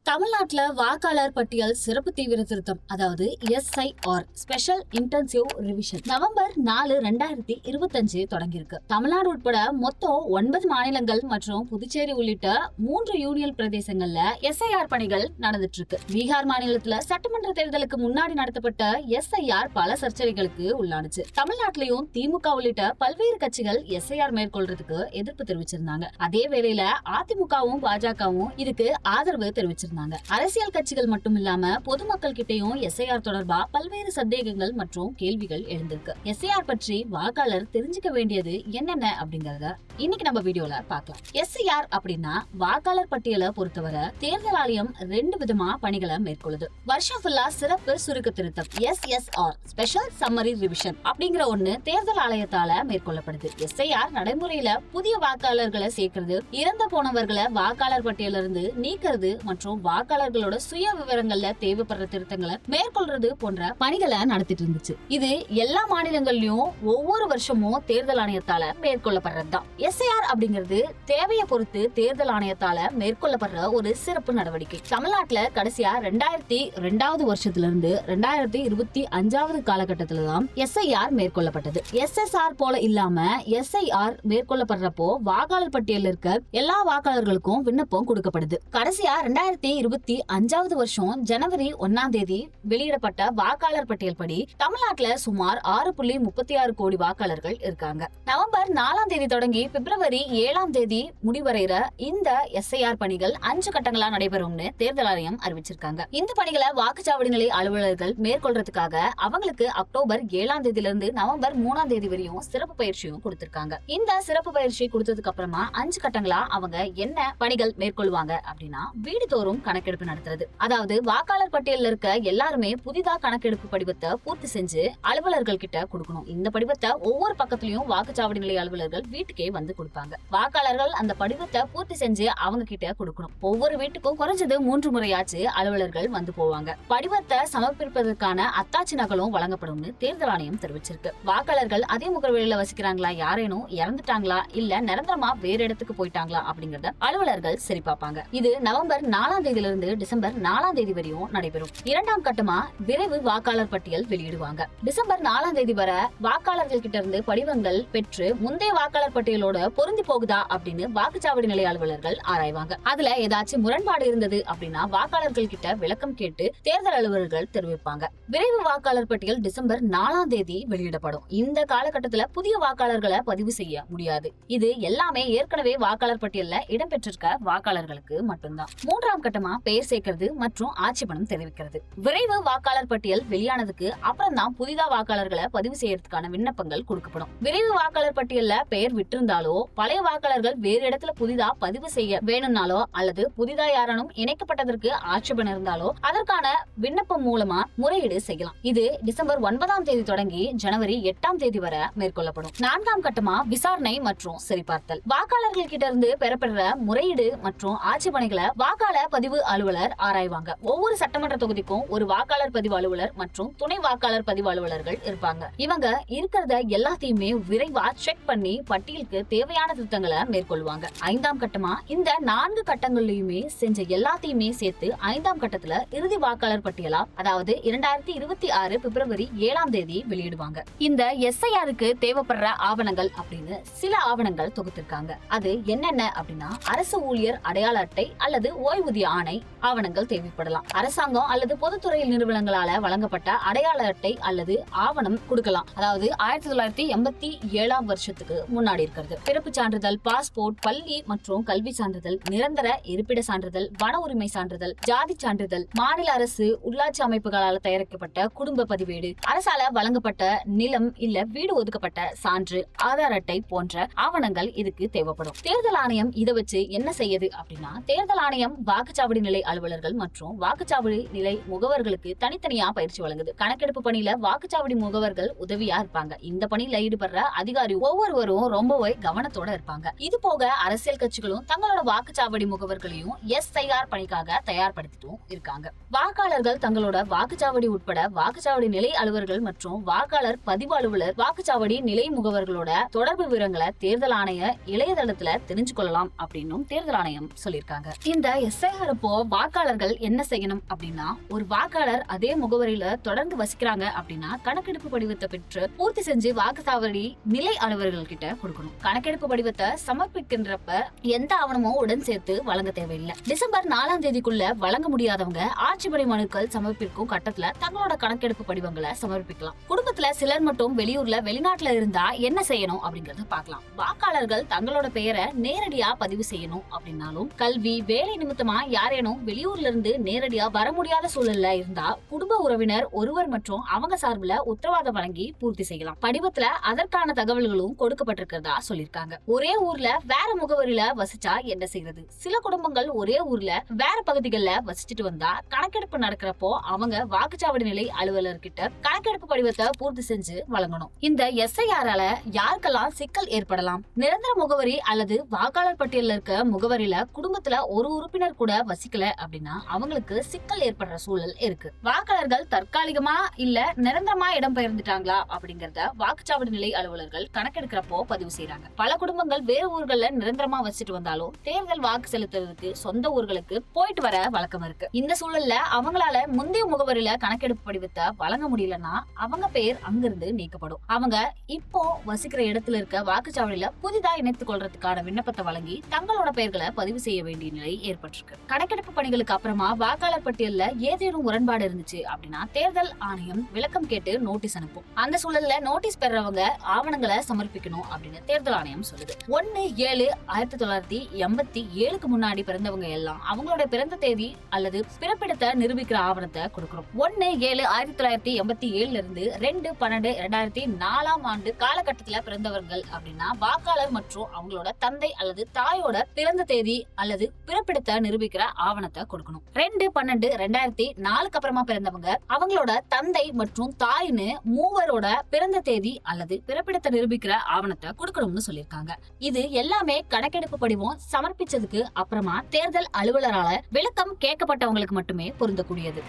தமிழ்நாட்டுல வாக்காளர் பட்டியல் சிறப்பு தீவிர திருத்தம், அதாவது SIR special intensive revision November 4, 2025 தொடங்கியிருக்கு. தமிழ்நாடு உட்பட மொத்தம் 9 மாநிலங்கள் மற்றும் புதுச்சேரி உள்ளிட்ட 3 யூனியன் பிரதேசங்கள்ல SIR பணிகள் நடந்துட்டு இருக்கு. பீகார் மாநிலத்துல சட்டமன்ற தேர்தலுக்கு முன்னாடி நடத்தப்பட்ட SIR பல சர்ச்சைகளுக்கு உள்ளானுச்சு. தமிழ்நாட்டிலையும் திமுக உள்ளிட்ட பல்வேறு கட்சிகள் SIR மேற்கொள்றதுக்கு எதிர்ப்பு தெரிவிச்சிருந்தாங்க. அதே வேளையில அதிமுகவும் பாஜகவும் இதுக்கு ஆதரவு தெரிவிச்சிருந்தாங்க. அரசியல் கட்சிகள் மட்டும் இல்லாம பொதுமக்கள் கிட்டையும் SIR தொடர்பா பல்வேறு சந்தேகங்கள் மற்றும் கேள்விகள் எழுந்திருக்கு. SIR பற்றி வாக்காளர் தெரிஞ்சுக்க வேண்டியது என்னென்ன அப்படிங்கறத இன்னைக்கு நம்ம வீடியோல பார்க்கலாம். SIR அப்படின்னா வாக்காளர் பட்டியலை பொறுத்தவரை தேர்தல் ஆணையம் 2 விதமா பணிகளை மேற்கொள்ளுது. வருஷம் ஃபுல்லா சிறப்பு சுருக்க திருத்தம் SSR ஸ்பெஷல் சம்மரி ரிவிஷன் அப்படிங்கிற ஒண்ணு தேர்தல் ஆணையத்தால மேற்கொள்ளப்படுது. SIR நடைமுறையில புதிய வாக்காளர்களை சேர்க்கிறது, இறந்து போனவர்களை வாக்காளர் பட்டியலிருந்து நீக்கிறது மற்றும் வாக்காளர்களோட சுய விவரங்கள்ல தேவைப்படுற திருத்தங்களை மேற்கொள்றது போன்ற பணிகளை நடத்திட்டு இருந்துச்சு. இது எல்லா மாநிலங்கள்லயும் ஒவ்வொரு வருஷமும் தேர்தல் ஆணையத்தால மேற்கொள்ளப்படுறதுதான். SIR அப்படிங்கிறது தேவையை பொறுத்து தேர்தல் ஆணையத்தால மேற்கொள்ளப்படுற ஒரு சிறப்பு நடவடிக்கை. தமிழ்நாட்டுல கடைசியா 2002 வருஷத்துல இருந்து 2025 காலகட்டத்தில்தான் SIR மேற்கொள்ளப்பட்டது. SSR போல இல்லாம SIR மேற்கொள்ளப்படுறப்போ வாக்காளர் பட்டியலில் இருக்க எல்லா வாக்காளர்களுக்கும் விண்ணப்பம் கொடுக்கப்படுது. கடைசியா 2025 வருஷம் ஜனவரி 1 வெளியிடப்பட்ட வாக்காளர் பட்டியல் படி தமிழ்நாட்டுல சுமார் 6.36 கோடி வாக்காளர்கள் இருக்காங்க. நவம்பர் 4 தொடங்கி பிப்ரவரி 7 முடிவடைகிற இந்த SIR பணிகள் 5 கட்டங்களா நடைபெறும்னு தேர்தல் ஆணையம் அறிவிச்சிருக்காங்க. இந்த பணிகளை வாக்குச்சாவடி நிலை அலுவலர்கள் மேற்கொள்றதுக்காக அவங்களுக்கு அக்டோபர் 7 இருந்து நவம்பர் 3 வரையும் சிறப்பு பயிற்சியும் கொடுத்திருக்காங்க. இந்த சிறப்பு பயிற்சி கொடுத்ததுக்கு அப்புறமா 5 கட்டங்களா அவங்க என்ன பணிகள் மேற்கொள்வாங்க அப்படின்னா, வீடுதோறும் கணக்கெடுப்பு நடத்துறது. அதாவது வாக்காளர் பட்டியல்ல இருக்க எல்லாருமே புதிதா கணக்கெடுப்பு படிவத்தை பூர்த்தி செஞ்சு அலுவலர்கள் கிட்ட கொடுக்கணும். இந்த படிவத்தை ஒவ்வொரு பக்கத்திலயும் வாக்குச்சாவடி நிலைய அலுவலர்கள் வீட்டுக்கே வந்து கொடுப்பாங்க. வாக்காளர்கள் அந்த படிவத்தை பூர்த்தி செஞ்சு அவங்க கிட்ட கொடுக்கணும். ஒவ்வொரு வீட்டுக்கும் குறைஞ்சது 3 முறையாச்சு அலுவலர்கள் வந்து போவாங்க. படிவத்தை சமர்ப்பிப்பதற்கான அத்தாட்சி நகலும் வழங்கப்படும் தேர்தல் ஆணையம் தெரிவிச்சிருக்கு. வாக்காளர்கள் அதே முகவரியில வசிக்கிறாங்களா, யாரேனும் இறந்துட்டாங்களா, இல்ல நிரந்தரமா வேற இடத்துக்கு போயிட்டாங்களா அப்படிங்கறத அலுவலர்கள் சரி பார்ப்பாங்க. இது நவம்பர் 4 இருந்து டிசம்பர் 4 வரையும் நடைபெறும். 2ஆம் கட்டமா விரைவு வாக்காளர் பட்டியல் வெளியிடுவாங்க. டிசம்பர் 4 வரை வாக்காளர்கள் கிட்ட இருந்து படிவங்கள் பெற்று முந்தைய வாக்காளர் பட்டியலோட பொருந்தி போகுதா அப்படின்னு வாக்குச்சாவடி நிலைய அலுவலர்கள் ஆராய்வாங்க. அதுல ஏதாச்சும் முரண்பாடு இருந்தது அப்படின்னா வாக்காளர்கள் கிட்ட விளக்கம் கேட்டு தேர்தல் அலுவலர்கள் தெரிவிப்பாங்க. விரைவு வாக்காளர் பட்டியல் டிசம்பர் 4 வெளியிடப்படும். இந்த காலகட்டத்துல புதிய வாக்காளர்களை பதிவு செய்ய முடியாது. இது எல்லாமே ஏற்கனவே வாக்காளர் பட்டியல்ல இடம்பெற்றிருக்க வாக்காளர்களுக்கு மட்டும்தான். 3ஆம் கட்டமா பெயர் சேர்க்கிறது மற்றும் ஆட்சேபணம் தெரிவிக்கிறது. விரைவு வாக்காளர் பட்டியல் வெளியானதுக்கு அப்புறம் தான் புதிதா வாக்காளர்களை பதிவு செய்யறதுக்கான விண்ணப்பங்கள் கொடுக்கப்படும். விரைவு வாக்காளர் பட்டியல்ல பெயர் விட்டிருந்தாலோ, பழைய வாக்காளர்கள் வேறு இடத்துல புதிதா பதிவு செய்ய வேணும்னாலோ, அல்லது புதிதா யாரானும் இணைக்கப்பட்டதற்கு ஆட்சேபணம் இருந்தாலோ அதற்கான விண்ணப்பம் மூலமா முறையீடு செய்யலாம். இது டிசம்பர் 9 தொடங்கி ஜனவரி 8 வரை மேற்கொள்ளப்படும். 4ஆம் கட்டமா விசாரணை மற்றும் சரிபார்த்தல். வாக்காளர்கள் கிட்ட இருந்து பெறப்படுற முறையீடு மற்றும் ஆட்சேபணைகளை வாக்காளர் பதிவு அலுவலர் ஆராய்வாங்க. ஒவ்வொரு சட்டமன்ற தொகுதிக்கும் ஒரு வாக்காளர் பதிவு அலுவலர் மற்றும் துணை வாக்காளர் பதிவு அலுவலர்கள் இருப்பாங்க. இவங்க இருக்கிறத எல்லாத்தையுமே விரைவா செக் பண்ணி பட்டியலுக்கு தேவையான திருத்தங்களை மேற்கொள்வாங்க. 5ஆம் கட்டமா இந்த 4 கட்டங்களையுமே செஞ்ச எல்லாத்தையுமே சேர்த்து 5ஆம் கட்டத்துல இறுதி வாக்காளர் பட்டியலா, அதாவது 2026 பிப்ரவரி 7 வெளியிடுவாங்க. இந்த SIRக்கு தேவைப்படுற ஆவணங்கள் அப்படின்னு சில ஆவணங்கள் தொகுத்திருக்காங்க. அது என்னென்ன அப்படின்னா, அரசு ஊழியர் அடையாள அட்டை அல்லது ஓய்வூதிய ஆணை ஆவணங்கள் தேவைப்படலாம். அரசாங்கம் அல்லது பொதுத்துறை நிறுவனங்களால வழங்கப்பட்ட அடையாள அட்டை அல்லது ஆவணம் கொடுக்கலாம். அதாவது 1987 வருஷத்துக்கு முன்னாடி இருக்கிறது. பிறப்பு சான்றிதழ், பாஸ்போர்ட், பள்ளி மற்றும் கல்வி சான்றிதழ், நிரந்தர இருப்பிட சான்றிதழ், வன உரிமை சான்றிதழ், ஜாதி சான்றிதழ், மாநில அரசு உள்ளாட்சி அமைப்புகளால் தயாரிக்கப்பட்ட குடும்ப பதிவேடு, அரசால வழங்கப்பட்ட நிலம் இல்ல வீடு ஒதுக்கப்பட்ட சான்று, ஆதார் அட்டை போன்ற ஆவணங்கள் இதுக்கு தேவைப்படும். தேர்தல் ஆணையம் இதை வச்சு என்ன செய்யுது அப்படின்னா, தேர்தல் ஆணையம் வாக்குச்சாவடி நிலை அலுவலர்கள் மற்றும் வாக்குச்சாவடி நிலை முகவர்களுக்கு தனித்தனியா பயிற்சி வழங்குது. கணக்கெடுப்பு பணியில வாக்குச்சாவடி முகவர்கள் உதவியா இருப்பாங்க. இந்த பணியில ஈடுபடுற அதிகாரி ஒவ்வொருவரும் ரொம்பவே கவனத்தோட இருப்பாங்க. இது போக அரசியல் கட்சிகளும் தங்களோட வாக்குச்சாவடி முகவர்களையும் SIR பணிக்காக தயார்படுத்திட்டும் இருக்காங்க. வாக்காளர்கள் தங்களோட வாக்குச்சாவடி உட்பட வாக்குச்சாவடி நிலை அலுவலர்கள் மற்றும் வாக்காளர் பதிவு அலுவலர், வாக்குச்சாவடி நிலை முகவர்களோட தொடர்பு விவரங்களை தேர்தல் ஆணைய இளையதளத்துல தெரிஞ்சு கொள்ளலாம் அப்படின்னு தேர்தல் ஆணையம் சொல்லியிருக்காங்க. இந்த SIR கணக்கெடுக்கப்போ வாக்காளர்கள் என்ன செய்யணும் அப்படின்னா, ஒரு வாக்காளர் அதே முகவரியில தொடர்ந்து வசிக்கிறாங்க அப்படின்னா கணக்கெடுப்பு படிவத்தை பெற்று பூர்த்தி செஞ்சு வாக்குச்சாவடி நிலை அலுவலர்கள் கிட்ட கொடுக்கணும். கணக்கெடுப்பு படிவத்தை சமர்ப்பிக்கின்றப்ப எந்த ஆவணமும் உடன் சேர்த்து வழங்க தேவையில்லை. டிசம்பர் 4ஆம் தேதிக்குள்ள வழங்க முடியாதவங்க ஆட்சேபனை மனுக்கள் சமர்ப்பிக்கும் கட்டத்துல தங்களோட கணக்கெடுப்பு படிவங்களை சமர்ப்பிக்கலாம். குடும்பத்துல சிலர் மட்டும் வெளியூர்ல வெளிநாட்டுல இருந்தா என்ன செய்யணும் அப்படிங்கறத பார்க்கலாம். வாக்காளர்கள் தங்களோட பெயரை நேரடியா பதிவு செய்யணும் அப்படின்னாலும், கல்வி வேலை நிமித்தமா யாரேனும் வெளியூர்ல இருந்து நேரடியா வர முடியாத சூழல்ல இருந்தா குடும்ப உறவினர் ஒருவர் மற்றும் அவங்க சார்பில் உத்தரவாதம் வழங்கி பூர்த்தி செய்யலாம். படிவத்துல அதற்கான தகவல்களும் கொடுக்கப்பட்டிருக்கிறதா சொல்லிருக்காங்க. ஒரே ஊர்ல வேற முகவரியில வசிச்சா என்ன செய்யறது? சில குடும்பங்கள் ஒரே ஊர்ல வேற பகுதிகளில் வசிச்சுட்டு வந்தா கணக்கெடுப்பு நடக்கிறப்போ அவங்க வாக்குச்சாவடி நிலை அலுவலர்கிட்ட கணக்கெடுப்பு படிவத்தை பூர்த்தி செஞ்சு வழங்கணும். இந்த எஸ்ஐஆரால யாருக்கெல்லாம் சிக்கல் ஏற்படலாம்? நிரந்தர முகவரி அல்லது வாக்காளர் பட்டியலில் இருக்க முகவரியில குடும்பத்துல ஒரு உறுப்பினர் கூட வசிக்கல அப்படின்னா அவங்களுக்கு சிக்கல் ஏற்படுற சூழல் இருக்கு. வாக்காளர்கள் தற்காலிகமா இல்ல நிரந்தரமா இடம் பெயர்ந்துட்டாங்களா அப்படிங்கறத வாக்குச்சாவடி நிலை அலுவலர்கள் கணக்கெடுக்கிறப்போ பதிவு செய்யறாங்க. பல குடும்பங்கள் வேறு ஊர்கள்ல நிரந்தரமா வசிச்சுட்டு வந்தாலும் தேர்தல் வாக்கு செலுத்துறதுக்கு சொந்த ஊர்களுக்கு போயிட்டு வர வழக்கம் இருக்கு. இந்த சூழல்ல அவங்களால முந்தைய முகவரியில கணக்கெடுப்பு படிவத்தை வழங்க முடியலன்னா அவங்க பெயர் அங்கிருந்து நீக்கப்படும். அவங்க இப்போ வசிக்கிற இடத்துல இருக்க வாக்குச்சாவடியில புதிதா இணைத்துக் கொள்றதுக்கான விண்ணப்பத்தை வழங்கி தங்களோட பெயர்களை பதிவு செய்ய வேண்டிய நிலை ஏற்பட்டிருக்கு. கணக்கெடுப்பு பணிகளுக்கு அப்புறமா வாக்காளர் பட்டியல்ல ஏதேனும் முரண்பாடு இருந்துச்சு அப்படின்னா தேர்தல் ஆணையம் விளக்கம் கேட்டு நோட்டீஸ் அனுப்பும். அந்த சூழல்ல நோட்டீஸ் பெறவங்க ஆவணங்களை சமர்ப்பிக்கணும் அப்படின்னு தேர்தல் ஆணையம் சொல்லுது. 1/7/1987 முன்னாடி பிறந்தவங்க எல்லாம் அவங்களோட பிறந்த தேதி அல்லது பிறப்பிடத்தை நிரூபிக்கிற ஆவணத்தை கொடுக்கணும். 1/7/1987 இருந்து 2/12/2004 ஆண்டு காலகட்டத்துல பிறந்தவர்கள் அப்படின்னா வாக்காளர் மற்றும் அவங்களோட தந்தை அல்லது தாயோட பிறந்த தேதி அல்லது பிறப்பிடத்தை நிரூபிக்கிற ஆவணத்தை கொடுக்கணும். 2/12/2004 அப்புறமா பிறந்தவங்க அவங்களோட தந்தை மற்றும் தாயின்னு மூவரோட பிறந்த தேதி அல்லது பிறப்பிடத்தை நிரூபிக்கிற ஆவணத்தை கொடுக்கணும்னு சொல்லியிருக்காங்க. இது எல்லாமே கணக்கெடுப்பு படிவம் சமர்ப்பிச்சதுக்கு அப்புறமா தேர்தல் அலுவலரால விளக்கம் கேட்கப்பட்டவங்களுக்கு மட்டுமே பொருந்தக்கூடியது.